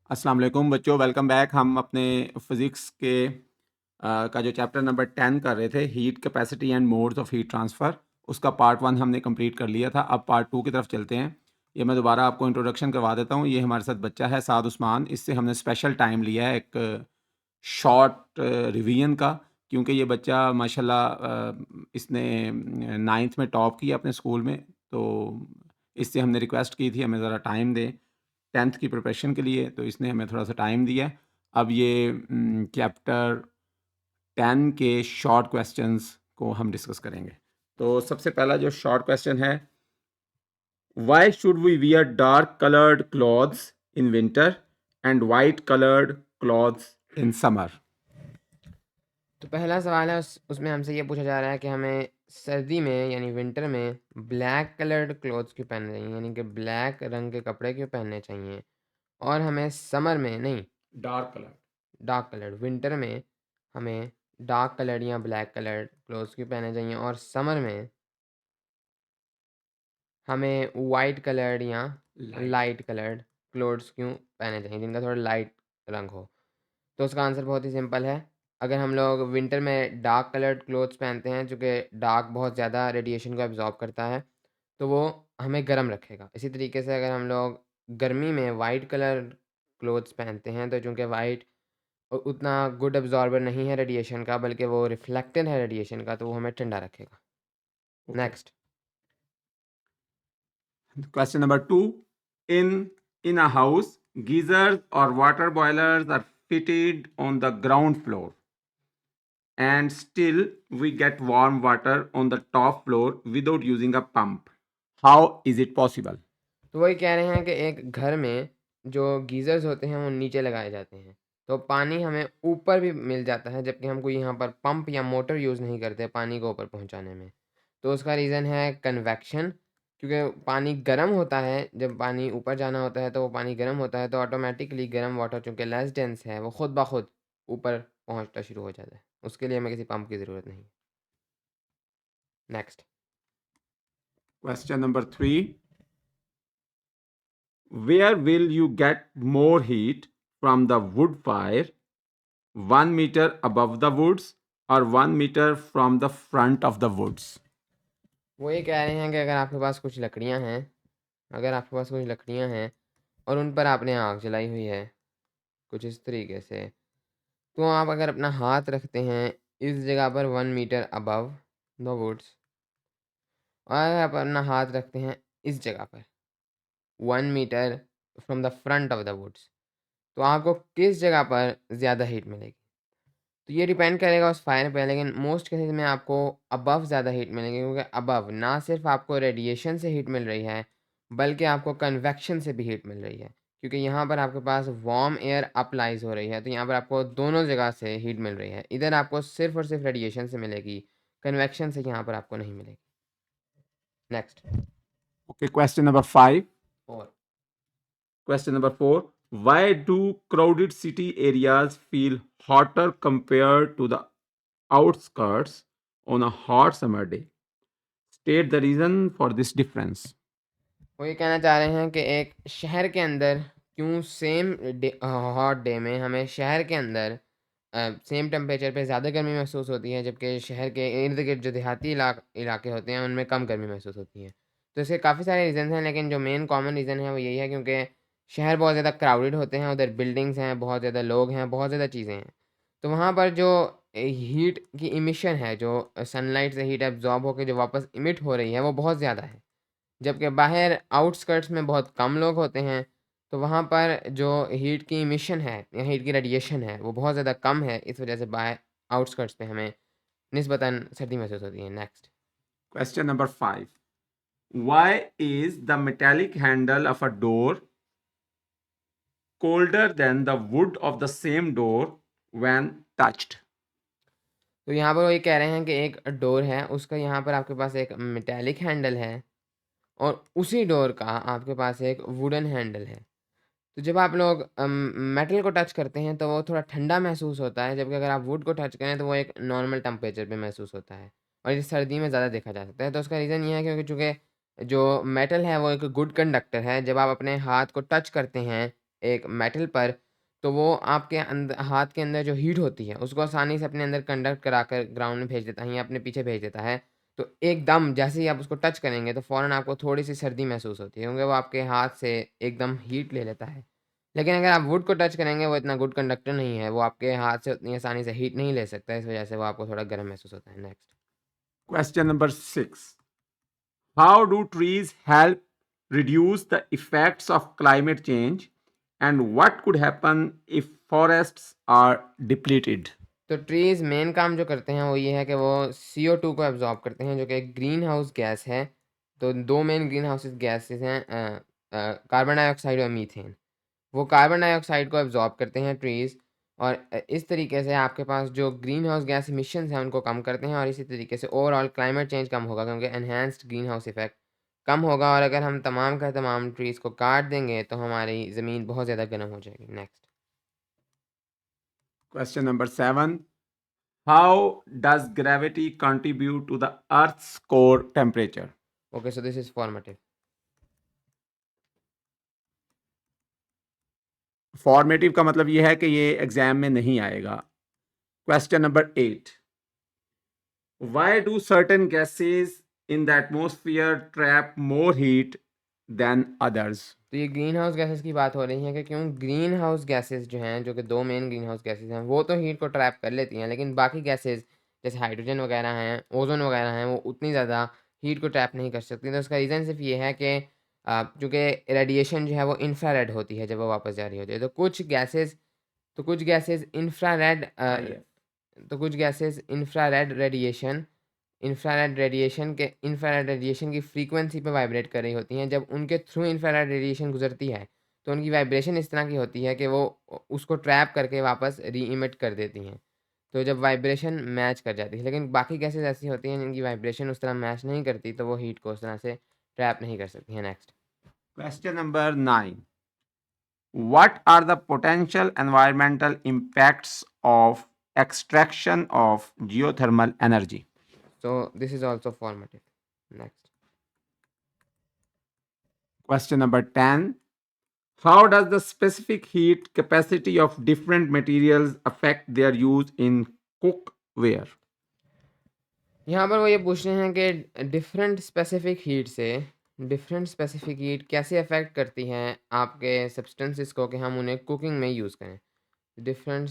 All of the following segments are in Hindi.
अस्सलाम वालेकुम बच्चों, वेलकम बैक। हम अपने फिज़िक्स के का जो चैप्टर नंबर 10 कर रहे थे, heat capacity and modes of heat transfer, उसका पार्ट 1 हमने कंप्लीट कर लिया था। अब पार्ट 2 की तरफ चलते हैं। ये मैं दोबारा आपको इंट्रोडक्शन करवा देता हूँ। ये हमारे साथ बच्चा है साद उस्मान। इससे हमने स्पेशल टाइम लिया है एक शॉर्ट रिवीजन का, क्योंकि ये बच्चा माशाल्लाह इसने 9th में टॉप किया अपने स्कूल में। तो इससे हमने रिक्वेस्ट की थी हमें ज़रा टाइम दें 10th की प्रिपरेशन के लिए, तो इसने हमें थोड़ा सा टाइम दिया है। अब ये चैप्टर 10 के शॉर्ट क्वेश्चंस को हम डिस्कस करेंगे। तो सबसे पहला जो शॉर्ट क्वेश्चन है, why should we wear dark coloured clothes in winter and white coloured clothes in summer? तो पहला सवाल है उसमें हमसे ये पूछा जा रहा है कि हमें सर्दी में यानी विंटर में ब्लैक कलर्ड क्लोथ्स क्यों पहनने चाहिए, यानी कि ब्लैक रंग के कपड़े क्यों पहनने चाहिए। और हमें समर में नहीं, dark colour. Dark coloured winter में हमें डार्क कलर्ड या ब्लैक कलर्ड क्लोथ्स क्यों पहनने चाहिए, और समर में हमें वाइट कलर्ड या लाइट। लाइट कलर्ड क्लोथ्स क्यों पहनने चाहिए जिनका थोड़ा लाइट रंग हो। तो उसका आंसर बहुत ही सिंपल है। अगर हम लोग विंटर में डार्क कलर्ड क्लोथ्स पहनते हैं, चूँकि डार्क बहुत ज़्यादा रेडिएशन को एब्ज़ॉर्ब करता है, तो वो हमें गर्म रखेगा। इसी तरीके से अगर हम लोग गर्मी में वाइट कलर क्लोथ्स पहनते हैं, तो चूँकि वाइट उतना गुड एब्ज़ॉर्बर नहीं है रेडिएशन का, बल्कि वो रिफ्लेक्टेड है रेडिएशन का, तो वो हमें ठंडा रखेगा। Okay. Next. Question number 2. In a house, geysers or water boilers are fitted on the ground floor, and still we get warm water on the top floor without using a pump. How is it possible? तो वही कह रहे हैं कि एक घर में जो गीज़र्स होते हैं वो नीचे लगाए जाते हैं, तो पानी हमें ऊपर भी मिल जाता है, जबकि हम कोई यहाँ पर पंप या मोटर यूज़ नहीं करते पानी को ऊपर पहुँचाने में। तो उसका रीज़न है कन्वेक्शन, क्योंकि पानी गर्म होता है, जब पानी ऊपर जाना होता है तो वो पानी गर्म होता है, तो ऑटोमेटिकली गर्म वाटर चूँकि लेस डेंस है, वो खुद ब खुद ऊपर पहुँचना शुरू हो जाता है। उसके लिए हमें किसी पंप की ज़रूरत नहीं। Next. Question number 3. Where will you get more heat from the wood fire? 1 meter above the woods or 1 meter from the front of the woods? वो ये कह रहे हैं कि अगर आपके पास कुछ लकड़ियाँ हैं, अगर आपके पास कुछ लकड़ियाँ हैं और उन पर आपने आग जलाई हुई है कुछ इस तरीके से, तो आप अगर अपना हाथ रखते हैं इस जगह पर 1 मीटर अबव द वुड्स, और अगर आप अपना हाथ रखते हैं इस जगह पर 1 metre from the front of the woods, तो आपको किस जगह पर ज़्यादा हीट मिलेगी। तो ये डिपेंड करेगा उस फायर पे, लेकिन मोस्ट केसेस में आपको अबव ज़्यादा हीट मिलेगी, क्योंकि अबव ना सिर्फ आपको रेडिएशन से हीट मिल रही है, बल्कि आपको कन्वेक्शन से भी हीट मिल रही है, क्योंकि यहाँ पर आपके पास वार्म एयर अप्लाइज हो रही है, तो यहाँ पर आपको दोनों जगह से हीट मिल रही है। इधर आपको सिर्फ और सिर्फ रेडिएशन से मिलेगी, कन्वेक्शन से यहाँ पर आपको नहीं मिलेगी। नेक्स्ट। Okay, question number 5. और Question number 4. Why do crowded city areas feel hotter compared to the outskirts on a hot summer day? State the reason for this difference. वो ये कहना चाह रहे हैं कि एक शहर के अंदर क्यों सेम हॉट डे में हमें शहर के अंदर सेम टेम्परेचर पे ज़्यादा गर्मी महसूस होती है, जबकि शहर के इर्द गिर्द जो देहाती इलाके होते हैं उनमें कम गर्मी महसूस होती है। तो इसके काफ़ी सारे रीज़न हैं, लेकिन जो मेन कॉमन रीज़न है वो यही है, क्योंकि शहर बहुत ज़्यादा क्राउडेड होते हैं, उधर बिल्डिंग्स हैं, बहुत ज़्यादा लोग हैं, बहुत ज़्यादा चीज़ें हैं। तो वहाँ पर जो हीट की इमिशन है, जो सनलाइट से हीट एब्जॉर्ब होकर जो वापस इमिट हो रही है, वो बहुत ज़्यादा है। जबकि बाहर आउटस्कर्ट्स में बहुत कम लोग होते हैं, तो वहाँ पर जो हीट की इमिशन है या हीट की रेडिएशन है वो बहुत ज़्यादा कम है, इस वजह से बाहर आउटस्कर्ट्स पे हमें निस्बतन सर्दी महसूस होती है। Next. Question number 5. Why is the metallic handle of a door colder than the wood of the same door when touched? तो यहाँ पर वो ये कह रहे हैं कि एक डोर है, उसका यहाँ पर आपके पास एक मेटेलिक हैंडल है, और उसी डोर का आपके पास एक वुडन हैंडल है। तो जब आप लोग मेटल को टच करते हैं तो वो थोड़ा ठंडा महसूस होता है, जबकि अगर आप वुड को टच करें तो वो एक नॉर्मल टेम्परेचर पे महसूस होता है, और ये सर्दी में ज़्यादा देखा जा सकता है। तो उसका रीज़न ये है क्योंकि चूँकि जो मेटल है वो एक गुड कंडक्टर है, जब आप अपने हाथ को टच करते हैं एक मेटल पर, तो वो आपके हाथ के अंदर जो हीट होती है उसको आसानी से अपने अंदर कंडक्ट कराकर ग्राउंड में भेज देता है या अपने पीछे भेज देता है। तो एकदम जैसे ही आप उसको टच करेंगे तो फ़ौरन आपको थोड़ी-सी सर्दी महसूस होती है, क्योंकि वो आपके हाथ से एकदम हीट ले लेता है। लेकिन अगर आप वुड को टच करेंगे, वो इतना गुड कंडक्टर नहीं है, वो आपके हाथ से उतनी आसानी से हीट नहीं ले सकता, इस वजह से वो आपको थोड़ा गर्म महसूस होता है। Next. Question number 6. How do trees help reduce the effects of climate change, and what could happen if forests are depleted? तो ट्रीज़ मेन काम जो करते हैं वो ये है कि वो CO2 को एब्ज़ॉर्ब करते हैं, जो कि एक ग्रीन हाउस गैस है। तो 2 मेन ग्रीन हाउसेस गैसेज़ हैं, कार्बन डाइऑक्साइड और मीथेन। वो कार्बन डाइऑक्साइड को एब्ज़ॉर्ब करते हैं ट्रीज़, और इस तरीके से आपके पास जो ग्रीन हाउस गैस इमिशंस हैं उनको कम करते हैं, और इसी तरीके से ओवरऑल क्लाइमेट चेंज कम होगा, क्योंकि एनहांस्ड ग्रीन हाउस इफ़ेक्ट कम होगा। और अगर हम तमाम का तमाम ट्रीज़ को काट देंगे तो हमारी ज़मीन बहुत ज़्यादा गर्म हो जाएगी। Next. Question number 7. How does gravity contribute to the Earth's core temperature? Okay, so this is formative. Formative का मतलब ये है कि ये एग्जाम में नहीं आएगा। Question number 8. Why do certain gases in the atmosphere trap more heat than others? तो ये ग्रीन हाउस गैसेज़ की बात हो रही है कि क्यों ग्रीन हाउस गैसेज़ जो हैं, जो कि 2 मेन ग्रीन हाउस गैसेज़ हैं, वो तो हीट को ट्रैप कर लेती हैं, लेकिन बाकी गैसेज़ जैसे हाइड्रोजन वगैरह हैं, ओज़ोन वगैरह हैं, वो उतनी ज़्यादा हीट को ट्रैप नहीं कर सकती। तो उसका रीज़न सिर्फ़ ये है कि चूँकि रेडिएशन जो है वो इंफ्रारेड होती है जब वो वापस जा रही होती है। तो कुछ गैसेज़ इंफ्रारेड IF. तो कुछ गैसेज़ इंफ्रारेड रेडिएशन की फ्रीक्वेंसी पे वाइब्रेट कर रही होती हैं। जब उनके थ्रू इंफ्रारेड रेडिएशन गुज़रती है, तो उनकी वाइब्रेशन इस तरह की होती है कि वो उसको ट्रैप करके वापस री इमिट कर देती हैं। तो जब वाइब्रेशन मैच कर जाती है, लेकिन बाकी गैसेज़ ऐसी होती हैं जिनकी वाइब्रेशन उस तरह मैच नहीं करती, तो वो हीट को उस तरह से ट्रैप नहीं कर सकती हैं। Next. Question number 9. What are the potential environmental impacts of extraction of geothermal energy? So this is also formative. Next. Question number 10. How does the specific heat capacity of different materials affect their use in cookware? यहाँ पर वो ये पूछ रहे हैं कि डिफरेंट स्पेसिफिक हीट कैसे अफेक्ट करती हैं आपके सब्सटेंसेस को कि हम उन्हें कुकिंग में यूज़ करें। डिफरेंट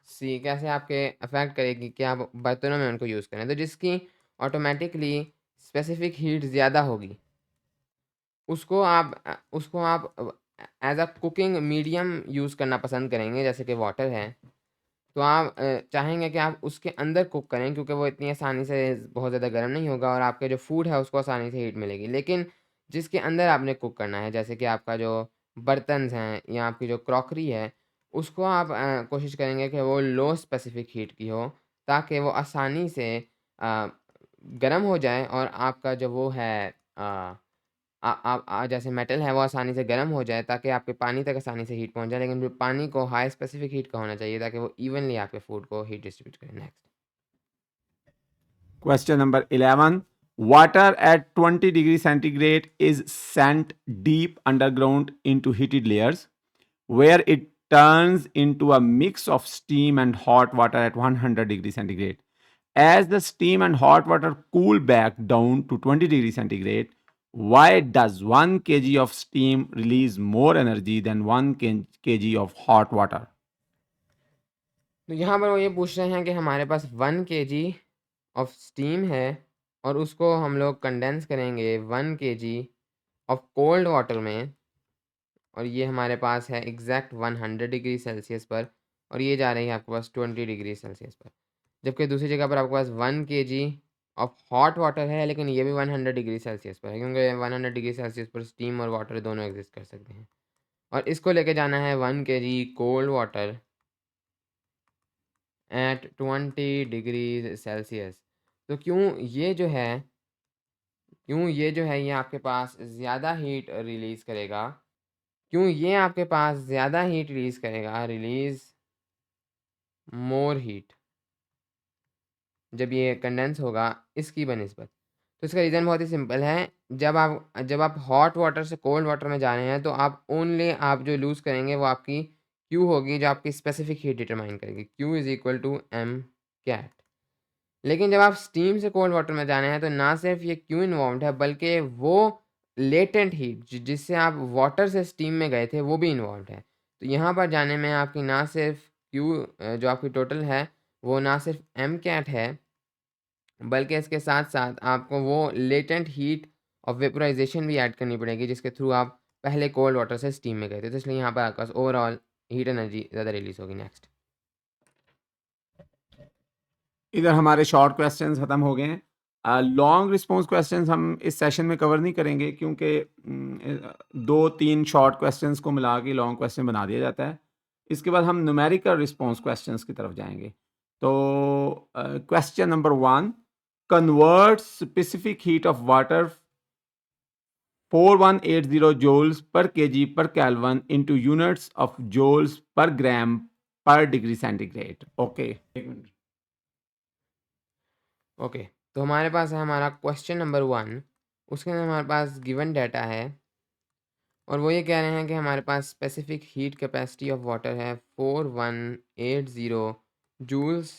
सी कैसे आपके अफेक्ट करेगी कि आप बर्तनों में उनको यूज़ करें, तो जिसकी ऑटोमेटिकली स्पेसिफिक हीट ज़्यादा होगी उसको आप as a cooking medium use करना पसंद करेंगे, जैसे कि वाटर है। तो आप चाहेंगे कि आप उसके अंदर कुक करें, क्योंकि वो इतनी आसानी से बहुत ज़्यादा गर्म नहीं होगा और आपके जो फूड है उसको आसानी से हीट मिलेगी। लेकिन जिसके अंदर आपने कुक करना है, जैसे कि आपका जो बर्तन्स हैं या आपकी जो क्रॉकरी है, उसको आप कोशिश करेंगे कि वो लो स्पेसिफिक हीट की हो, ताकि वो आसानी से अ, गर्म हो जाए और आपका जो वो है जैसे मेटल है वो आसानी से गर्म हो जाए, ताकि आपके पानी तक आसानी से हीट पहुँच जाए। लेकिन फिर पानी को हाई स्पेसिफिक हीट का होना चाहिए, ताकि वो इवनली आपके फूड को हीट डिस्ट्रीब्यूट करे। Next. Question number 11. Water at 20 degrees centigrade is sent deep underground into heated layers, where it turns into a mix of steam and hot water at 100 degrees centigrade. As the steam and hot water cool back down to 20 degrees centigrade, why does 1 kg of steam release more energy than 1 kg of hot water? तो यहाँ पर वो ये पूछ रहे हैं कि हमारे पास 1 केजी ऑफ स्टीम है और उसको हम लोग कंडेंस करेंगे 1 केजी ऑफ कोल्ड वाटर में, और ये हमारे पास है एग्जैक्ट 100 डिग्री सेल्सियस पर, और ये जा रही है आपके पास 20 डिग्री सेल्सियस पर। जबकि दूसरी जगह पर आपके पास 1 केजी ऑफ हॉट वाटर है, लेकिन ये भी 100 डिग्री सेल्सियस पर है, क्योंकि 100 डिग्री सेल्सियस पर स्टीम और वाटर दोनों एग्जिस्ट कर सकते हैं। और इसको लेके जाना है 1 KG cold water at 20 degree Celsius. तो क्यों ये आपके पास ज़्यादा हीट रिलीज़ करेगा, रिलीज़ मोर हीट जब ये कंडेंस होगा इसकी बनिस्बत। तो इसका रीज़न बहुत ही सिंपल है, जब आप हॉट वाटर से कोल्ड वाटर में जा रहे हैं तो आप जो लूज़ करेंगे वो आपकी Q होगी, जो आपकी स्पेसिफिक हीट डिटरमाइन करेगी। Q is equal to m cat. लेकिन जब आप स्टीम से कोल्ड वाटर में जाना है तो ना सिर्फ ये क्यू इन्वॉल्व्ड है, बल्कि वो लेटेंट हीट जिससे आप वाटर से स्टीम में गए थे वो भी इन्वॉल्व्ड है। तो यहाँ पर जाने में आपकी ना सिर्फ क्यू जो आपकी टोटल है वो ना सिर्फ एम कैट है, बल्कि इसके साथ साथ आपको वो लेटेंट हीट ऑफ वेपोराइजेशन भी ऐड करनी पड़ेगी, जिसके थ्रू आप पहले कोल्ड वाटर से स्टीम में गए थे। तो इसलिए यहाँ पर आपके पास ओवरऑल हीट एनर्जी ज़्यादा रिलीज होगी। नेक्स्ट। इधर हमारे शॉर्ट क्वेश्चंस ख़त्म हो गए हैं। लॉन्ग रिस्पॉन्स क्वेश्चंस हम इस सेशन में कवर नहीं करेंगे, क्योंकि 2-3 शॉर्ट क्वेश्चंस को मिला के लॉन्ग क्वेश्चन बना दिया जाता है। इसके बाद हम न्यूमेरिकल रिस्पॉन्स क्वेश्चंस की तरफ जाएंगे। तो question number 1, convert specific heat of water 4180 joules per kg per Kelvin into units of joules per gram per degree centigrade. Okay, एक मिनट। ओके, तो हमारे पास है हमारा क्वेश्चन नंबर 1। उसके अंदर हमारे पास गिवन डाटा है और वो ये कह रहे हैं कि हमारे पास specific heat capacity of water है 4180 joules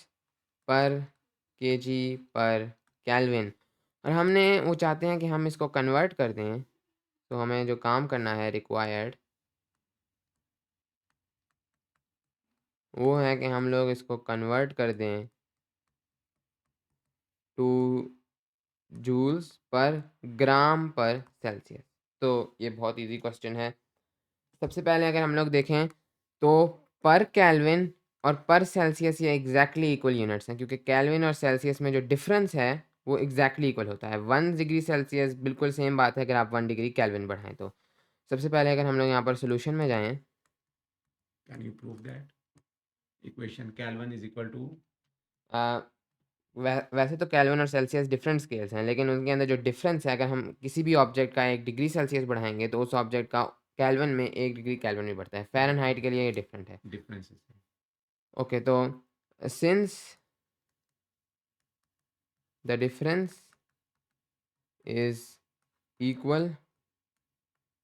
per kg per kelvin, और वो चाहते हैं कि हम इसको कन्वर्ट कर दें। तो हमें जो काम करना है रिक्वायर्ड, वो है कि हम लोग इसको कन्वर्ट कर दें to joules per gram per Celsius. तो ये बहुत इजी क्वेश्चन है। सबसे पहले अगर हम लोग देखें तो पर केल्विन और पर सेल्सियस ये एग्जैक्टली इक्वल यूनिट्स हैं, क्योंकि केल्विन और सेल्सियस में जो डिफरेंस है वो एग्जैक्टली इक्वल होता है। 1 डिग्री सेल्सियस बिल्कुल सेम बात है अगर आप 1 डिग्री केल्विन बढ़ाएं तो। सबसे पहले अगर हम लोग यहाँ पर सोल्यूशन में जाएं, can you prove that equation kelvin is equal to? वैसे तो केल्विन और सेल्सियस डिफरेंट स्केल्स हैं, लेकिन उनके अंदर जो डिफरेंस है, अगर हम किसी भी ऑब्जेक्ट का 1 डिग्री सेल्सियस बढ़ाएंगे तो उस ऑब्जेक्ट का केल्विन में 1 डिग्री केल्विन भी बढ़ता है। फ़ारेनहाइट के लिए ये डिफरेंट है। डिफरेंसेस। ओके, तो since the difference is equal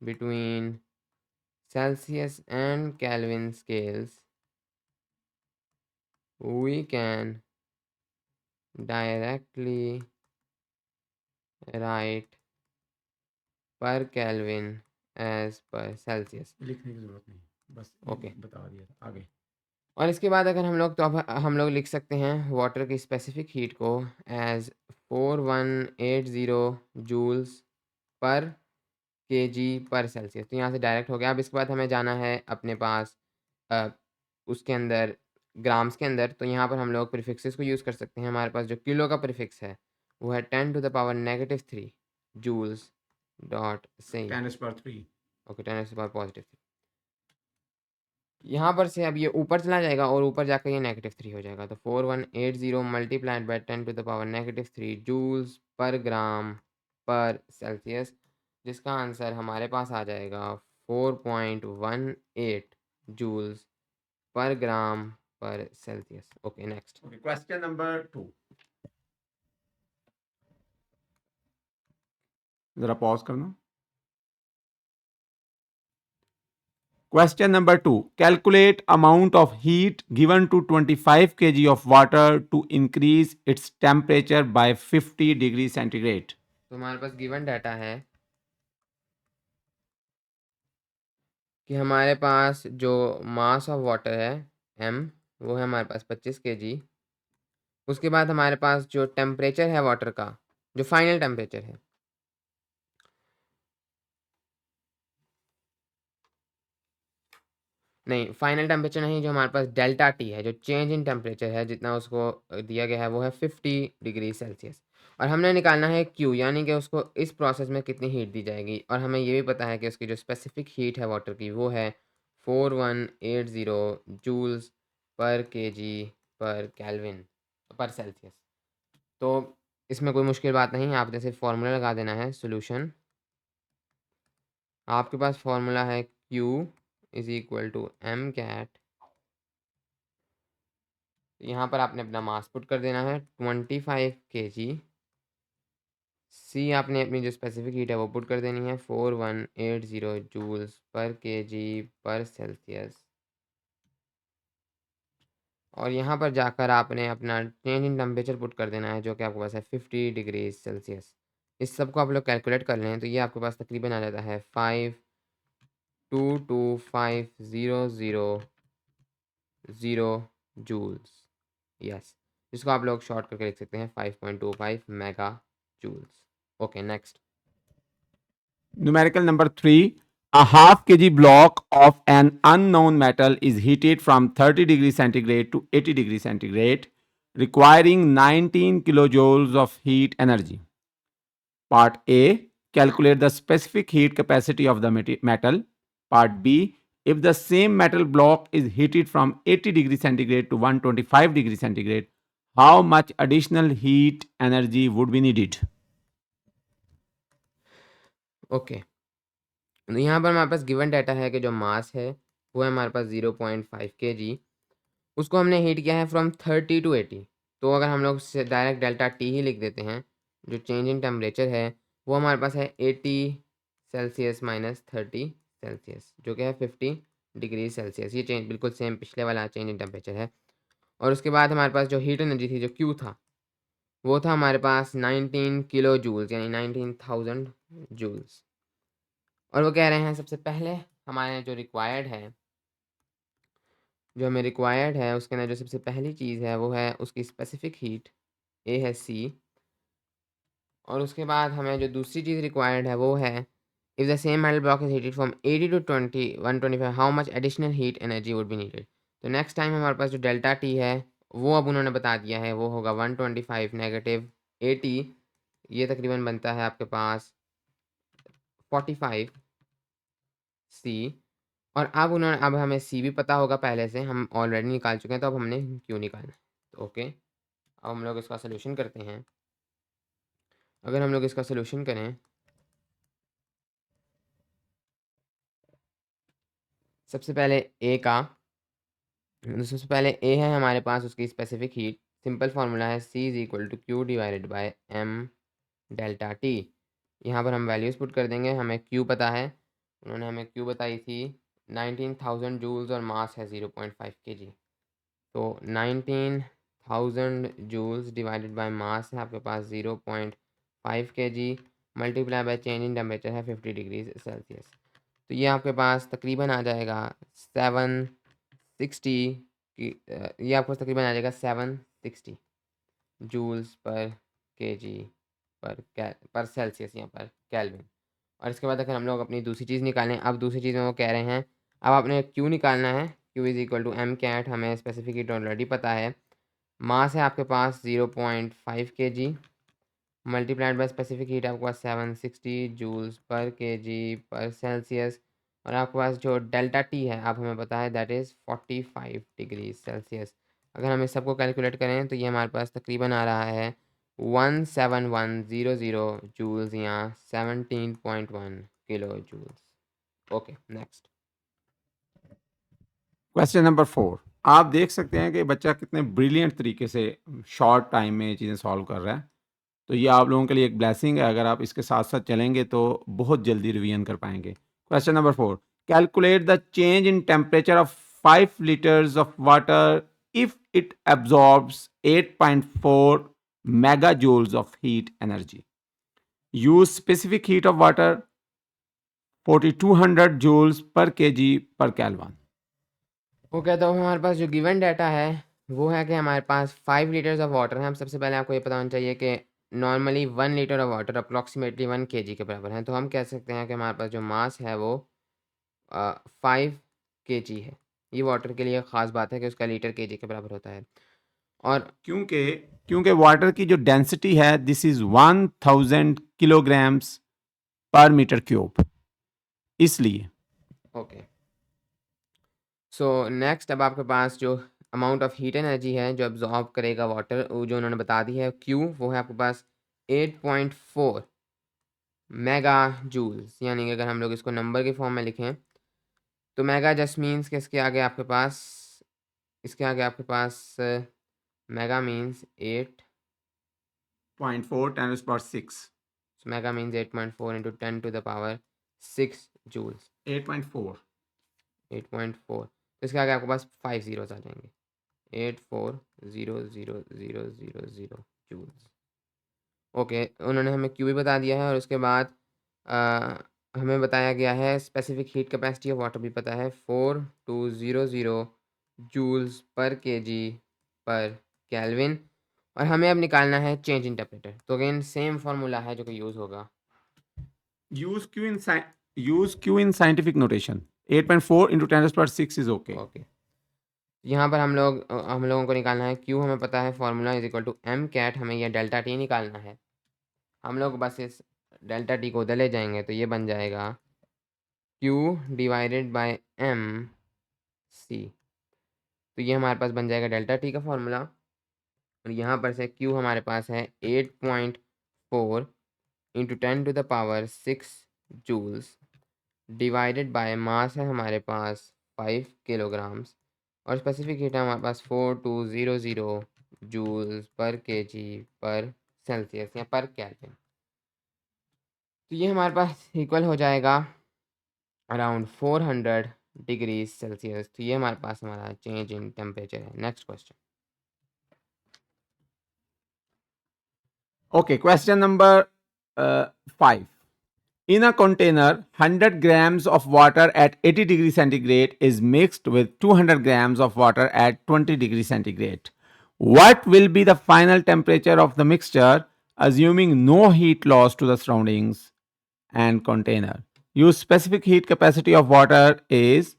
between Celsius and Kelvin scales, we can directly write per Kelvin as per Celsius। लिखने की जरूरत नहीं, बस ओके, बता दिया था। आगे। और इसके बाद अगर हम लोग, तो अब हम लोग लिख सकते हैं वाटर की स्पेसिफिक हीट को as 4180 joules per kg per Celsius. तो यहाँ से डायरेक्ट हो गया। अब इसके बाद हमें जाना है अपने पास उसके अंदर ग्राम्स के अंदर। तो यहाँ पर हम लोग प्रीफिक्सेस को यूज़ कर सकते हैं। हमारे पास जो किलो का प्रीफिक्स है वो है 10⁻³ जूल्स डॉट से। 10⁻³ ओके, 10⁻3। यहाँ पर से अब ये ऊपर चला जाएगा और ऊपर जाकर ये -3 हो जाएगा। तो 4180 multiplied by 10⁻³ joules per gram per Celsius, जिसका आंसर हमारे पास आ जाएगा 4.18 joules per gram per Celsius. Okay, next. Okay, question number 2। जरा पॉज करना। Question number 2. Calculate amount of heat given to 25 kg of water to increase its temperature by 50 degree centigrade. तो हमारे पास गिवन डाटा है कि हमारे पास जो मास ऑफ वाटर है m, वो है हमारे पास 25 kg। उसके बाद हमारे पास जो टेम्परेचर है वाटर का, जो फाइनल टेम्परेचर है, नहीं फाइनल टेम्परेचर नहीं, जो हमारे पास डेल्टा टी है, जो चेंज इन टेम्परेचर है जितना उसको दिया गया है, वो है 50 डिग्री सेल्सियस। और हमने निकालना है क्यू, यानी कि उसको इस प्रोसेस में कितनी हीट दी जाएगी। और हमें ये भी पता है कि उसकी जो स्पेसिफिक हीट है वाटर की वो है 4180 joules per kg per kelvin पर सेल्सियस। तो इसमें कोई मुश्किल बात नहीं है, आपने सिर्फ फार्मूला लगा देना है। सोल्यूशन, आपके पास फार्मूला है Q is equal to m cat. यहाँ पर आपने अपना मास पुट कर देना है 25 kg सी आपने अपनी जो स्पेसिफिक हीट है वो पुट कर देनी है 4180 joules per kg per Celsius. और यहाँ पर जाकर आपने अपना चेंज इन टेम्परेचर पुट कर देना है जो कि आपके पास है 50 डिग्री सेल्सियस। इस सब को आप लोग कैलकुलेट कर लें तो ये आपके पास तकरीबन आ जाता है 5225000 जूल्स। यस, जिसको आप लोग शॉर्ट करके लिख सकते हैं 5.25 mega joules. Okay, next. Numerical number 3. A half kg block of an unknown metal is heated from 30 degrees centigrade to 80 degrees centigrade, requiring 19 kilojoules of heat energy. Part A. Calculate the specific heat capacity of the metal. Part B. If the same metal block is heated from 80 degrees centigrade to 125 degrees centigrade, how much additional heat energy would be needed? Okay, तो यहाँ पर हमारे पास गिवन डाटा है कि जो मास है वो है हमारे पास 0.5 kg। उसको हमने हीट किया है फ्रॉम 30 टू 80। तो अगर हम लोग डायरेक्ट डेल्टा टी ही लिख देते हैं, जो चेंज इन टेम्परेचर है वो हमारे पास है 80 सेल्सियस माइनस 30 सेल्सियस, जो कि है 50 डिग्री सेल्सियस। ये चेंज बिल्कुल सेम पिछले वाला चेंज इन टेम्परेचर है। और उसके बाद हमारे पास जो हीट एनर्जी थी, जो क्यू था, वो था हमारे पास 19 किलो जूल्स, यानी 19,000 जूल्स। और वो कह रहे हैं सबसे पहले हमारे जो हमें रिक्वायर्ड है उसके अंदर जो सबसे पहली चीज़ है वो है उसकी स्पेसिफिक हीट, ए है सी। और उसके बाद हमें जो दूसरी चीज़ रिक्वायर्ड है वो है if the same metal block is heated from 80 to 125 how much additional heat energy would be needed. तो नेक्स्ट टाइम हमारे पास जो डेल्टा टी है वो अब उन्होंने बता दिया है, वो होगा 125 नेगेटिव 80। ये तकरीबन बनता है आपके पास 45 सी। और अब हमें सी भी पता होगा पहले से, हम ऑलरेडी निकाल चुके हैं, तो अब हमने क्यू निकालना है। तो ओके, अब हम लोग इसका सोल्यूशन करते हैं। अगर हम लोग इसका सोल्यूशन करें, सबसे पहले ए का, सबसे पहले ए है हमारे पास उसकी स्पेसिफिक हीट। सिंपल फार्मूला है C is equal to Q divided by M delta T. यहाँ पर हम वैल्यूज़ पुट कर देंगे। हमें क्यू पता है, उन्होंने हमें क्यू बताई थी 19,000 जूल्स और मास है 0.5 kg। तो 19,000 जूल्स डिवाइडेड बाय मास है आपके पास 0.5 kg, multiply by change in temperature है 50 डिग्री सेल्सियस। तो ये आपके पास तकरीबन आ जाएगा 760 ये आपको तकरीबन आ जाएगा 760 joules per kg per Celsius, यहाँ पर केल्विन। और इसके बाद अगर हम लोग अपनी दूसरी चीज़ निकालें, अब दूसरी चीज़ में वो कह रहे हैं अब आपने क्यू निकालना है। Q is equal to m cat, हमें स्पेसिफिक हीट ऑलरेडी पता है। मास है आपके पास 0.5 kg, multiplied by specific heat आपके पास 760 joules per kg per Celsius. और आपके पास जो डेल्टा टी है अब हमें पता है दैट इज़ 45 डिग्री सेल्सियस। अगर हम इस सबको कैलकुलेट करें तो ये हमारे पास तकरीबन आ रहा है 17100 जूल्स या 17.1 kilojoules. Okay, next. Question number 4। आप देख सकते हैं कि बच्चा कितने ब्रिलियंट तरीके से शॉर्ट टाइम में चीज़ें सॉल्व कर रहा है। तो ये आप लोगों के लिए एक ब्लेसिंग है, अगर आप इसके साथ साथ चलेंगे तो बहुत जल्दी रिवीजन कर पाएंगे। Question number 4। Calculate the change in temperature of 5 litres of water if it absorbs 8.4 mega joules of heat energy. Use specific heat of water 4200 joules per kg per kelvin. वो कहता हूँ हमारे पास जो गिवन डाटा है वो है कि हमारे पास 5 लीटर्स ऑफ वाटर है। हम सबसे पहले आपको ये पता होना चाहिए कि normally 1 litre of water approximately 1 kg के बराबर है। तो हम कह सकते हैं कि हमारे पास जो मास है वो 5 kg है। ये वाटर के लिए ख़ास बात है कि उसका लीटर kg के बराबर होता है। और क्योंकि क्योंकि वाटर की जो डेंसिटी है दिस इज 1000 किलोग्राम्स पर मीटर क्यूब, इसलिए ओके, सो नेक्स्ट अब आपके पास जो अमाउंट ऑफ हीट एनर्जी है जो एब्जॉर्ब करेगा वाटर, जो उन्होंने बता दी है क्यू, वो है आपके पास 8.4 मेगा जूल्स। यानी कि अगर हम लोग इसको नंबर के फॉर्म में लिखें तो मेगा जस्ट मीन्स कि इसके आगे आपके पास mega means 8 0.4 10 to the power 6 mega means 8.4 into 10 to the power 6 joules. 8.4 8.4 तो इसके आगे आपके पास 5 जीरोस आ जाएंगे। 840000 जूल्स। ओके, उन्होंने हमें क्यू भी बता दिया है और उसके बाद हमें बताया गया है specific heat capacity of water भी पता है 4200 joules per kg per kelvin. और हमें अब निकालना है चेंज इन टेम्परेचर। तो अगेन सेम फार्मूला है जो कि यूज़ होगा। use q in scientific notation 8.4 into 10 raised to power 6 is okay okay, यहाँ पर हम लोगों को निकालना है क्यू। हमें पता है formula is equal to m cat. हमें यह डेल्टा टी निकालना है। हम लोग बस इस डेल्टा टी को उधर ले जाएंगे तो ये बन जाएगा Q divided by m c. तो ये हमारे पास बन जाएगा डेल्टा टी का फॉर्मूला। और यहाँ पर से Q हमारे पास है 8.4 into 10 to the power 6 joules divided by mass है हमारे पास 5 किलोग्राम्स और स्पेसिफिक हीट है हमारे पास 4200 joules per kg per Celsius या पर केल्विन। तो ये हमारे पास इक्वल हो जाएगा अराउंड 400 डिग्री सेल्सियस। तो ये हमारे पास हमारा चेंज इन टेम्परेचर है। Next question. okay question number 5 in a container 100 grams of water at 80 degrees centigrade is mixed with 200 grams of water at 20 degrees centigrade. What will be the final temperature of the mixture assuming no heat loss to the surroundings and container? Use specific heat capacity of water is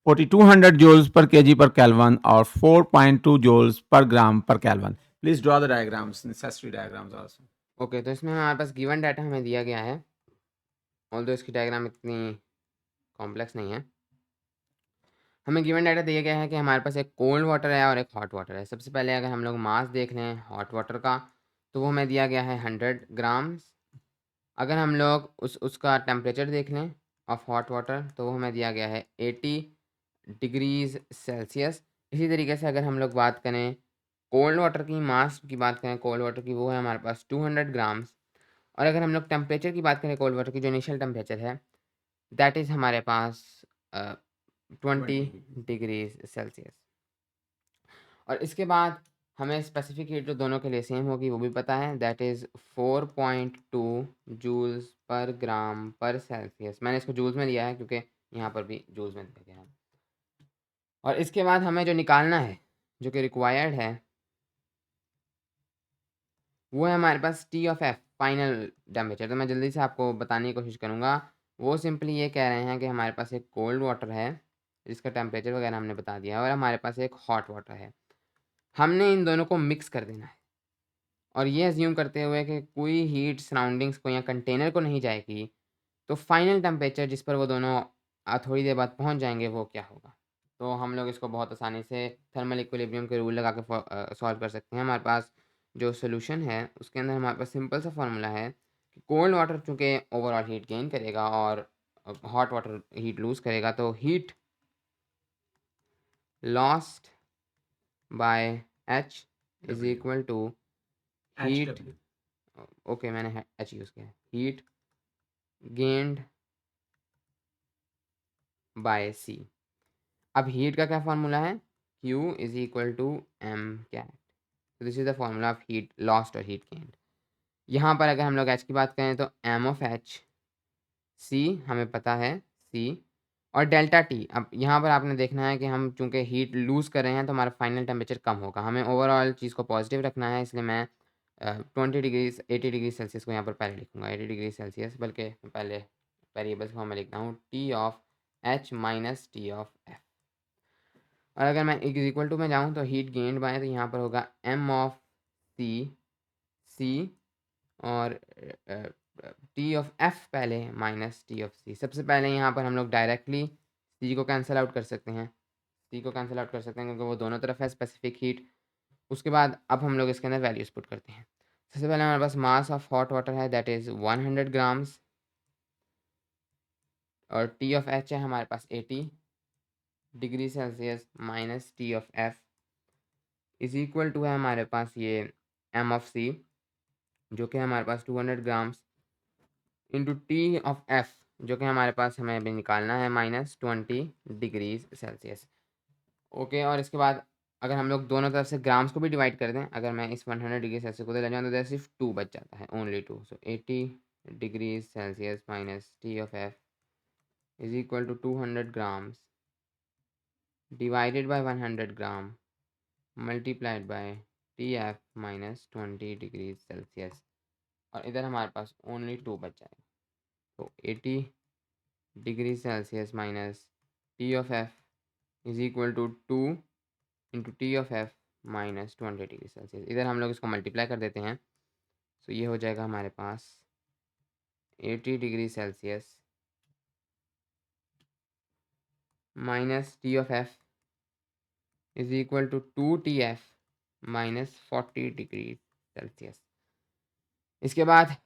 4200 joules per kg per Kelvin or 4.2 joules per gram per Kelvin. Please draw the diagrams, necessary diagrams also. Okay, तो इसमें हमारे पास गिवन डाटा हमें दिया गया है। ऑल्दो इसकी डायग्राम इतनी कॉम्प्लेक्स नहीं है। हमें गिवन डाटा दिया गया है कि हमारे पास एक कोल्ड वाटर है और एक हॉट वाटर है। सबसे पहले अगर हम लोग मास देख लें हॉट वाटर का तो वो हमें दिया गया है 100 ग्राम्स। अगर हम लोग उसका टेम्परेचर देख लें ऑफ हॉट वाटर तो वो हमें दिया गया है 80 डिग्रीज सेल्सियस। इसी तरीके से अगर हम लोग बात करें कोल्ड वाटर की, मास की बात करें कोल्ड वाटर की, वो है हमारे पास 200 ग्राम्स। और अगर हम लोग टेम्परेचर की बात करें कोल्ड वाटर की, जो इनिशियल टेम्परेचर है दैट इज़ हमारे पास 20 डिग्रीज सेल्सियस। और इसके बाद हमें स्पेसिफिक हीट जो दोनों के लिए सेम होगी वो भी पता है, that is 4.2 joules per gram per Celsius. मैंने इसको जूल्स में लिया है क्योंकि यहाँ पर भी जूल्स में दिया गया है। और इसके बाद हमें जो निकालना है जो कि रिक्वायर्ड है वो है हमारे पास T of F final temperature. तो मैं जल्दी से आपको बताने की कोशिश करूँगा। वो सिंपली ये कह रहे हैं कि हमारे पास एक कोल्ड वाटर है जिसका टेम्परेचर वगैरह हमने बता दिया है और हमारे पास एक हॉट वाटर है। हमने इन दोनों को मिक्स कर देना है और ये अज्यूम करते हुए कि कोई हीट सराउंडिंग्स को या कंटेनर को नहीं जाएगी। तो फाइनल टेम्परेचर जिस पर वो दोनों थोड़ी देर बाद पहुंच जाएंगे वो क्या होगा। तो हम लोग इसको बहुत आसानी से थर्मल इक्विलिब्रियम के रूल लगा के सॉल्व कर सकते हैं। हमारे पास जो सोल्यूशन है उसके अंदर हमारे पास सिंपल सा फार्मूला है कि कोल्ड वाटर चूँकि ओवरऑल हीट गेन करेगा और हॉट वाटर हीट लूज़ करेगा, तो heat lost by h is equal to heat, okay मैंने एच यूज़ किया है, हीट गेन्ड बाय सी। अब हीट का क्या फार्मूला है, Q is equal to m cat. तो this is the formula of heat lost और हीट गेन्ड। यहाँ पर अगर हम लोग एच की बात करें तो एम ऑफ एच, सी हमें पता है सी, और डेल्टा टी। अब यहाँ पर आपने देखना है कि हम चूँकि हीट लूज़ कर रहे हैं तो हमारा फाइनल टेम्परेचर कम होगा। हमें ओवरऑल चीज़ को पॉजिटिव रखना है, इसलिए मैं 20 डिग्रीज 80 डिग्री सेल्सियस को यहाँ पर पहले लिखूँगा 80 डिग्री सेल्सियस, बल्कि मैं पहले वेरिएबल्स को मैं लिखता हूँ t of H minus T of F. और अगर मैं इज इक्वल टू में जाऊँ तो हीट गेन्ड बाय तो यहाँ पर होगा एम ऑफ सी, सी और टी ऑफ एफ पहले माइनस टी ऑफ सी। सबसे पहले यहाँ पर हम लोग डायरेक्टली सी को कैंसिल आउट कर सकते हैं, सी को कैंसिल आउट कर सकते हैं क्योंकि वो दोनों तरफ है स्पेसिफिक हीट। उसके बाद अब हम लोग इसके अंदर वैल्यूज पुट करते हैं। सबसे पहले हमारे पास मास ऑफ हॉट वाटर है दैट इज़ 100 ग्राम्स और टी ऑफ एच है हमारे पास 80 degree Celsius minus T of F is equal to है हमारे पास ये एम ऑफ सी जो कि हमारे पास 200 grams into t of F, जो कि हमारे पास हमें अभी निकालना है -20 डिग्रीज सेल्सियस। ओके, और इसके बाद अगर हम लोग दोनों तरफ से ग्राम्स को भी डिवाइड कर दें, अगर मैं इस 100 डिग्री सेल्सियस को ले जाऊँ तो सिर्फ 2 बच जाता है, only 2। So 80 degrees Celsius minus T of F is equal to 200 grams divided by 100 gram multiplied by t F minus 20 degree Celsius, और इधर हमारे पास ओनली 2 बच जाएगा। तो 80 degree Celsius minus T of F is equal to 2 into t of f minus 20 degree Celsius. इधर हम लोग इसको मल्टीप्लाई कर देते हैं, तो ये हो जाएगा हमारे पास 80 degree Celsius minus T of F is equal to 2 TF minus 40 degree Celsius. इसके बाद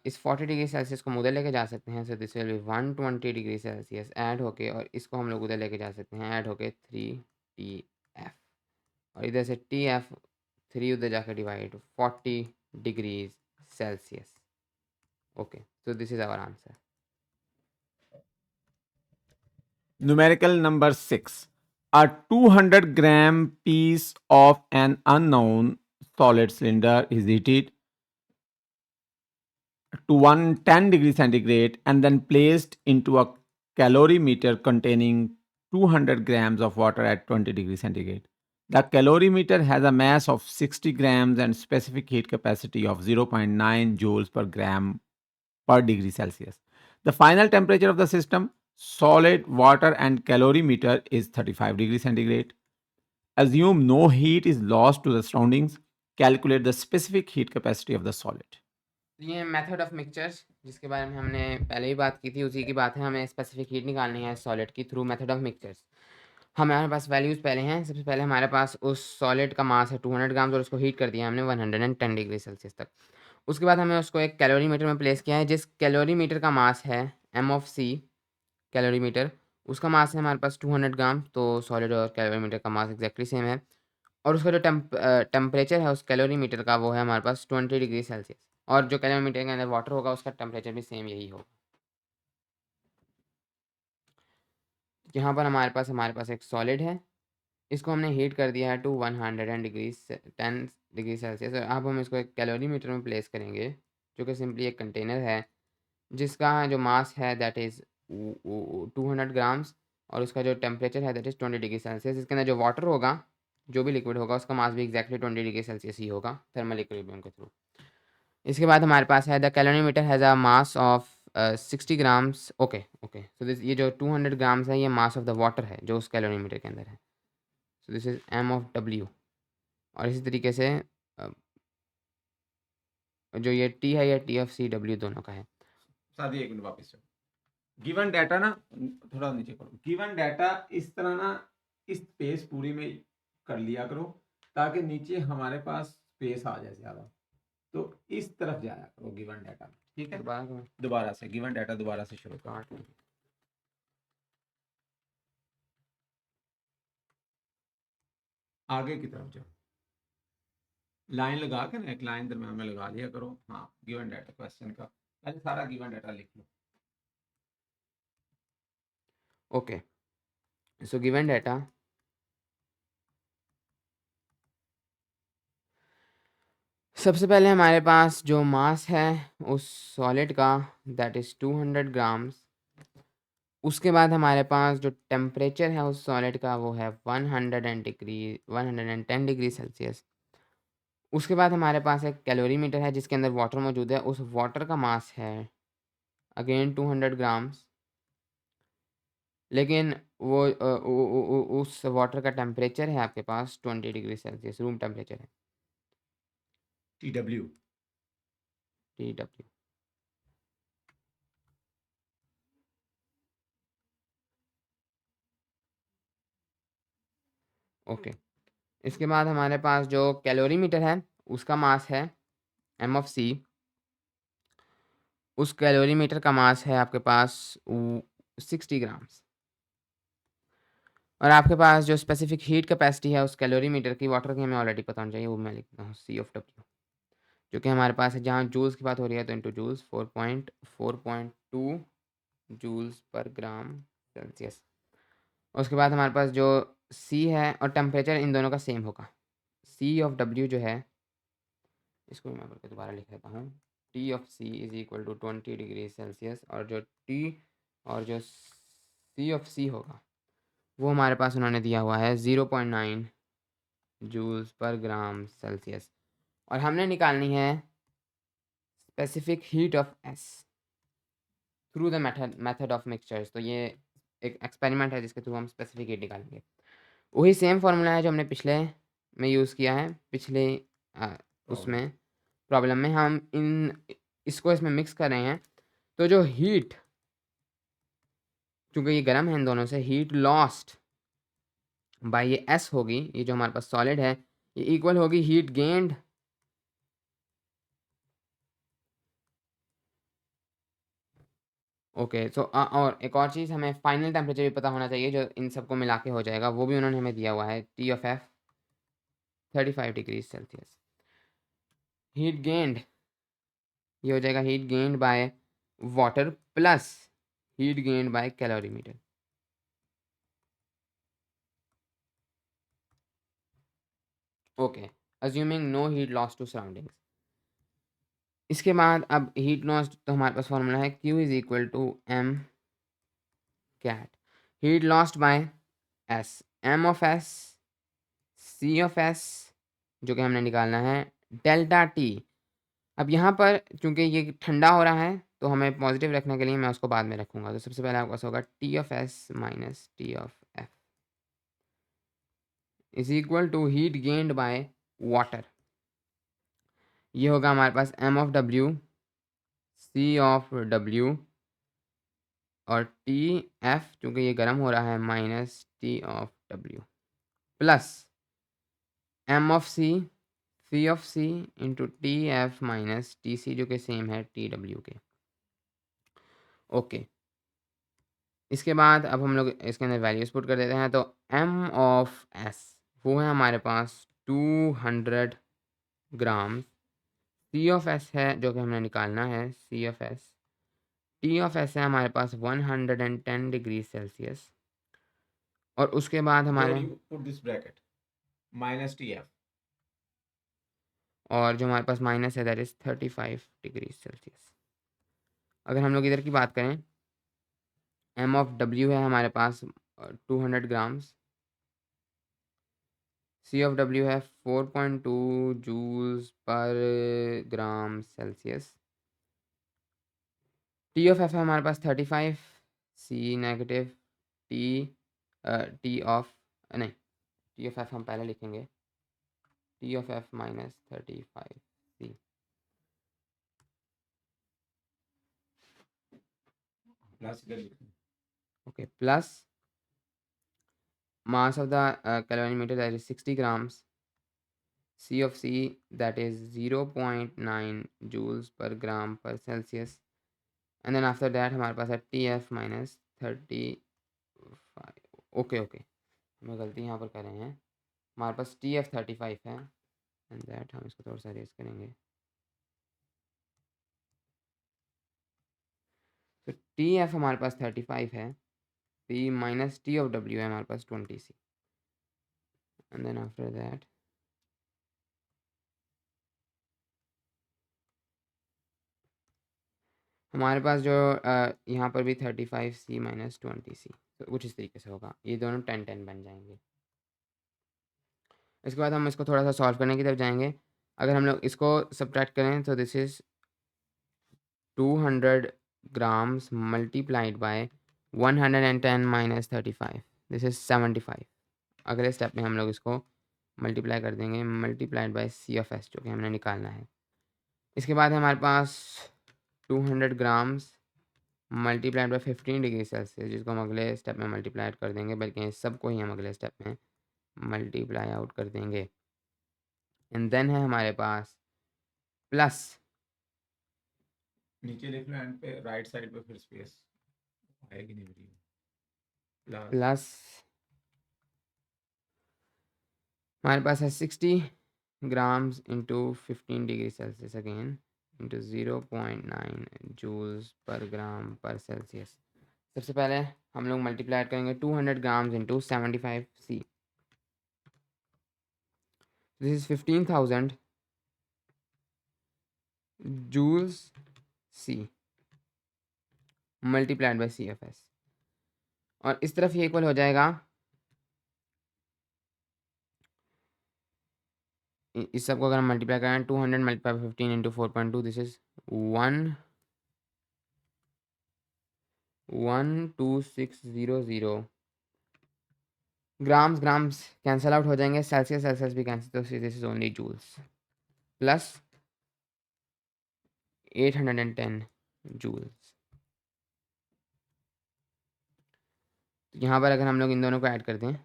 इस 40 डिग्री सेल्सियस को हम उधर लेके जा सकते हैं, so this will be 120 degree Celsius add होके, और इसको हम लोग उधर लेके जा सकते हैं ऐड होके 3TF, और इधर से TF 3 उधर जाकर divide 40 degrees Celsius. Okay, so this is our answer. Numerical number 6. A 200-gram piece of an unknown solid cylinder is heated to 110 degrees centigrade and then placed into a calorimeter containing 200 grams of water at 20 degrees centigrade. The calorimeter has a mass of 60 grams and specific heat capacity of 0.9 joules per gram per degree Celsius. The final temperature of the system, solid, water, and calorimeter is 35 degrees centigrade. Assume no heat is lost to the surroundings. Calculate the specific heat capacity of the solid. ये मेथड ऑफ मिक्सचर्स जिसके बारे में हमने पहले ही बात की थी, उसी की बात है। हमें स्पेसिफिक हीट निकालनी है सॉलिड की थ्रू मेथड ऑफ मिक्सचर्स। हमारे पास वैल्यूज़ पहले हैं। सबसे पहले हमारे पास उस सॉलिड का मास है 200 ग्राम्स, और उसको हीट कर दिया हमने 110 डिग्री सेल्सियस तक। उसके बाद हमें उसको एक कैलोरीमीटर में प्लेस किया है, जिस कैलोरीमीटर का मास है M(C) कैलोरीमीटर, उसका मास है हमारे पास 200 ग्राम। तो सॉलिड और कैलोरीमीटर का मास एग्जैक्टली सेम है, और उसका जो टेम्परेचर है उस कैलोरीमीटर का, वो है हमारे पास 20 डिग्री सेल्सियस, और जो कैलोरीमीटर के अंदर वाटर होगा उसका टेम्परेचर भी सेम यही होगा। यहाँ पर हमारे पास एक सॉलिड है, इसको हमने हीट कर दिया है टू 110 डिग्री सेल्सियस, और अब हम इसको एक कैलोरीमीटर में प्लेस करेंगे, जो कि सिंपली एक कंटेनर है जिसका जो मास है दैट इज़ 200 ग्राम्स, और उसका जो टेम्परेचर है दैट इज़ 20 डिग्री सेल्सियस। इसके अंदर जो वाटर होगा, जो भी लिक्विड होगा, उसका मास भी एग्जैक्टली 20 डिग्री सेल्सियस ही होगा थर्मल इक्विलिब्रियम के थ्रू। इसके बाद हमारे पास है the calorimeter has a mass of 60 grams. Okay okay, so this ये जो 200 ग्राम्स है, ये मास ऑफ द वाटर है जो उस कैलोरीमीटर के अंदर है। सो दिस इज़ M(W), और इसी तरीके से जो ये T है, ये T(C)W दोनों का है। सादी एक मिनट वापस से। गिवन डाटा ना थोड़ा नीचे करो। गिवन डाटा इस तरह ना इस स्पेस पूरी में कर लिया करो, ताकि नीचे हमारे पास स्पेस आ जाए ज़्यादा। तो इस तरफ जाया करो गिवन डाटा में, ठीक है। दोबारा से गिवन डाटा दोबारा से शुरू करो। आगे की तरफ जाओ, लाइन लगा के ना एक लाइन दरम्यान में लगा लिया करो। हाँ, गिवन डाटा क्वेश्चन का पहले सारा गिवन डाटा लिख लो। ओके, सो गिवन डाटा, सबसे पहले हमारे पास जो मास है उस सॉलिड का दैट इज़ 200 ग्राम्स। उसके बाद हमारे पास जो टेम्परेचर है उस सॉलिड का, वो है 110 डिग्री सेल्सियस। उसके बाद हमारे पास एक कैलोरीमीटर है जिसके अंदर वाटर मौजूद है, उस वाटर का मास है अगेन 200 ग्राम्स, लेकिन उस वाटर का टेम्परेचर है आपके पास 20 डिग्री सेल्सियस, रूम टेम्परेचर है TW। ओके, इसके बाद हमारे पास जो कैलोरीमीटर है उसका मास है M(C), उस कैलोरीमीटर का मास है आपके पास 60 ग्राम्स, और आपके पास जो स्पेसिफिक हीट कैपेसिटी है उस कैलोरीमीटर की, वाटर की हमें ऑलरेडी पता होना चाहिए, वो मैं लिखता हूँ C(W). जो कि हमारे पास है, जहाँ जूल्स की बात हो रही है तो into joules 4.2 joules per gram Celsius. उसके बाद हमारे पास जो सी है और टेम्परेचर इन दोनों का सेम होगा। सी ऑफ डब्ल्यू जो है, इसको मैं बोल के दोबारा लिख लेता हूँ, t of c is equal to 20 degree Celsius, और जो टी और जो सी ऑफ सी होगा वो हमारे पास उन्होंने दिया हुआ है 0.9 जूल्स पर ग्राम सेल्सियस। और हमने निकालनी है specific heat of S through the method of mixtures. तो ये एक एक्सपेरिमेंट है जिसके थ्रू हम स्पेसिफिक हीट निकालेंगे। वही सेम फार्मूला है जो हमने पिछले में यूज़ किया है, पिछले उसमें प्रॉब्लम में हम इसको इसमें मिक्स कर रहे हैं। तो जो हीट, चूँकि ये गर्म है इन दोनों से, हीट लॉस्ट बाय ये एस होगी, ये जो हमारे पास सॉलिड है, ये इक्वल होगी हीट गेन्ड ओके। सो और एक और चीज़, हमें फाइनल टेम्परेचर भी पता होना चाहिए जो इन सबको मिला के हो जाएगा, वो भी उन्होंने हमें दिया हुआ है, t of f 35 degree Celsius. Heat gained, ये हो जाएगा heat gained by water plus heat gained by calorimeter. Okay, assuming no heat loss to surroundings. इसके बाद अब हीट लॉस, तो हमारे पास फॉर्मूला है Q is equal to m cat heat lost by s, m of s, c of s जो कि हमने निकालना है डेल्टा टी। अब यहाँ पर चूंकि ये ठंडा हो रहा है तो हमें पॉजिटिव रखने के लिए मैं उसको बाद में रखूँगा। तो सबसे पहले आपके पास होगा T of S minus T of F is equal to heat gained by water. ये होगा हमारे पास M of W, C of W और टी एफ, चूँकि ये गर्म हो रहा है, minus T of W plus M of C of C into T F minus T C जो कि सेम है टी डब्ल्यू के। ओके, इसके बाद अब हम लोग इसके अंदर वैल्यूज पुट कर देते हैं। तो एम ऑफ एस वो है हमारे पास 200 ग्राम, सी ऑफ एस है जो कि हमने निकालना है C of S, T of S है हमारे पास 110 डिग्री सेल्सियस, और उसके बाद हमारे put this bracket minus T F, और जो हमारे पास माइनस है दैट इज 35 डिग्री सेल्सियस। अगर हम लोग इधर की बात करें, एम ऑफ डब्ल्यू है हमारे पास 200 ग्राम्स, सी ऑफ डब्ल्यू है 4.2 joules per gram Celsius, t of f है हमारे पास 35, c negative, t t of नहीं, टी ऑफ एफ हम पहले लिखेंगे, t of f minus 35 c. Okay, plus mass of the calorimeter that is 60 grams, C of C that is 0.9 joules per gram per Celsius, and then after that हमारे पास है TF minus 35। ओके ओके, हमें गलती यहाँ पर कर रहे हैं, हमारे पास TF 35 है, एंड दैट हम इसको थोड़ा सा रेस करेंगे। तो TF हमारे पास 35 है, P minus T of W है हमारे पास 20C, and then after that हमारे पास जो यहाँ पर भी 35C माइनस 20C, तो कुछ इस तरीके से होगा, ये दोनों 10-10 बन जाएंगे। इसके बाद हम इसको थोड़ा सा सॉल्व करने की तरफ जाएंगे। अगर हम लोग इसको सब्ट्रैक्ट करें तो this is 200 grams multiplied bye 110 minus 35, this is 75। अगले स्टेप में हम लोग इसको मल्टीप्लाई कर देंगे, multiplied by c of s जो कि हमने निकालना है। इसके बाद है हमारे पास 200 grams multiplied by 15 degree Celsius, जिसको हम अगले स्टेप में मल्टीप्लाई कर देंगे, बल्कि सबको ही हम अगले स्टेप में मल्टीप्लाई आउट कर देंगे। एंड देन है हमारे पास प्लस, नीचे लिख लो एंड पे राइट साइड पे फिर स्पेस आएगी नहीं वीडियो, प्लस हमारे पास है 60 grams into 15 degree Celsius again into 0.9 joules per gram per Celsius. सबसे पहले हम लोग मल्टीप्लाई करेंगे 200 grams into 75 C. This is 15,000 joules C multiplied by CFS. और इस तरफ ये इक्वल हो जाएगा, इस सब को अगर हम मल्टीप्लाई करें 200 multiply by 15 into 4.2, this is 12600 grams. Grams cancel out हो जाएंगे, सेल्सियस सेल्सियस भी कैंसिल, तो this is only joules plus 810 joules. यहाँ पर अगर हम लोग इन दोनों को ऐड कर दें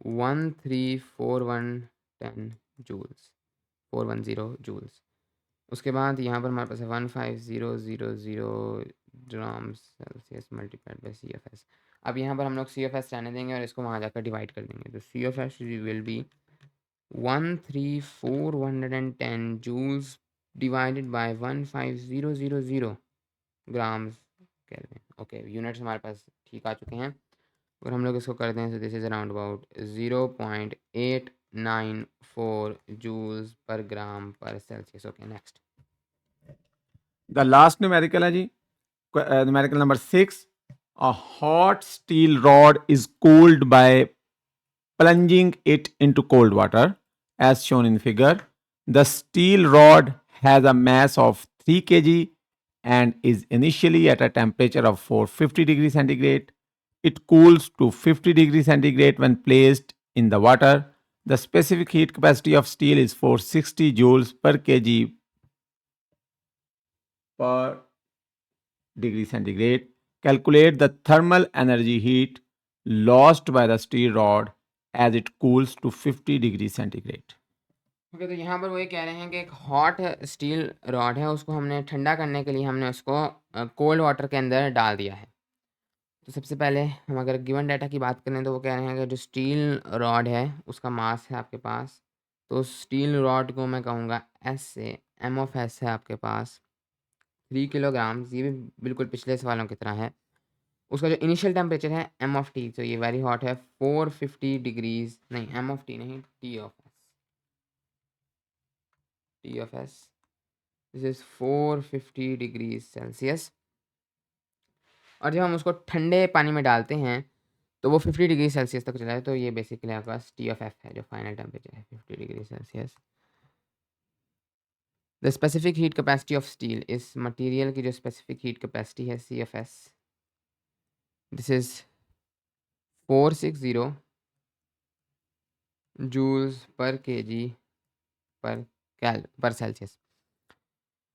134110 जूल्स, 410 जूल्स. उसके बाद यहाँ पर हमारे पास है 15000 grams Celsius multiplied by CFS. अब यहाँ पर हम लोग CFS रहने देंगे और इसको वहाँ जाकर डिवाइड कर देंगे, तो CFS will be 13410 joules divided by 15000 grams kelvin. Okay, units हमारे पास ठीक आ चुके हैं. और हम लोग इसको कर दें, तो this is around about 0.894 joules per gram per Celsius. Okay, next. The last numerical है जी, numerical number 6. A hot steel rod is cooled by plunging it into cold water as shown in figure. The steel rod has a mass of 3 kg and is initially at a temperature of 450 degrees centigrade. It cools to 50 degrees centigrade when placed in the water. The specific heat capacity of steel is 460 joules per kg per degree centigrade. Calculate the thermal energy heat lost by the steel rod as it cools to 50 degree centigrade. Okay, तो यहाँ पर वो ये कह रहे हैं कि एक हॉट स्टील रॉड है, उसको हमने ठंडा करने के लिए हमने उसको कोल्ड वाटर के अंदर डाल दिया है. तो सबसे पहले हम अगर गिवन डाटा की बात करें तो वो कह रहे हैं कि जो स्टील रॉड है उसका मास है आपके पास, तो स्टील रॉड को मैं कहूँगा S से, M ऑफ S है आपके पास 3 किलोग्राम्स. ये भी बिल्कुल पिछले सवालों की तरह है. उसका जो इनिशियल टेम्परेचर है M ऑफ T, तो ये वेरी हॉट है 450 डिग्रीज, नहीं M ऑफ T नहीं, T of S. T of S, this is 450 degrees Celsius. और जब हम उसको ठंडे पानी में डालते हैं तो वो 50 डिग्री सेल्सियस तक चला है, तो ये बेसिकली आपके पास T ऑफ F है, जो फाइनल टेम्परेचर है 50 degree Celsius. The specific heat capacity of steel, इस मटेरियल की जो स्पेसिफिक हीट कैपेसिटी है CFS, this is 460 joules per kg per Celsius.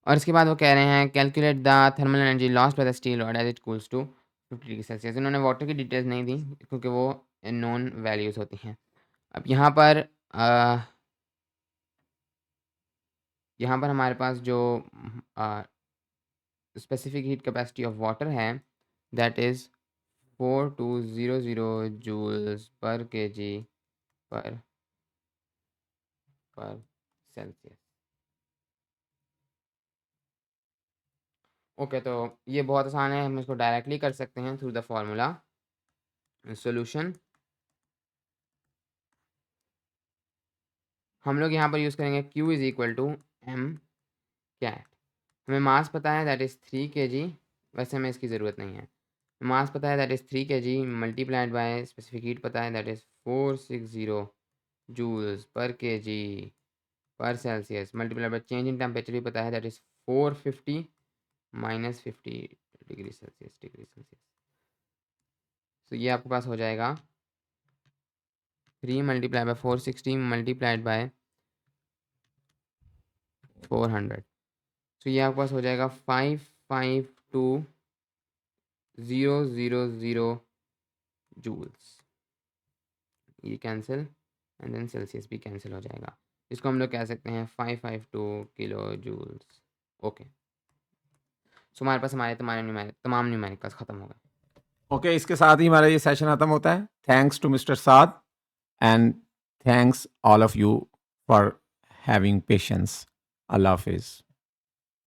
और इसके बाद वो कह रहे हैं calculate the thermal energy lost by the steel rod as it cools to 50 degree Celsius. इन्होंने वाटर की डिटेल्स नहीं दी क्योंकि वो नॉन वैल्यूज़ होती हैं. अब यहाँ पर हमारे पास जो specific heat capacity of water है that is 4200 joules per kg per Celsius. Okay, तो ये बहुत आसान है, हम इसको डायरेक्टली कर सकते हैं थ्रू द फॉर्मूला. सॉल्यूशन हम लोग यहाँ पर यूज़ करेंगे Q is equal to M cat. हमें मास पता है दैट इज़ 3 kg, वैसे हमें इसकी ज़रूरत नहीं है. मास पता है that is 3 kg multiplied by specific heat पता है that is 460 joules per kg per Celsius multiplied by change in temperature भी पता है that is 450 minus 50 degree Celsius. तो ये आपके पास हो जाएगा 3 मल्टीप्लाई बाय 460 मल्टीप्लाइड बाय 400. तो ये आपके पास हो जाएगा 552000 जूल्स. ये कैंसिल एंड देन सेल्सियस भी कैंसिल हो जाएगा. इसको हम लोग कह सकते हैं 552 किलो जूल्स. ओके, सो हमारे पास तमाम न्यूमेरिकल्स ख़त्म हो गए. ओके, इसके साथ ही हमारा ये सेशन खत्म होता है। Thanks to mister Saad and thanks all of you for having patience. अल्लाह हाफिज़।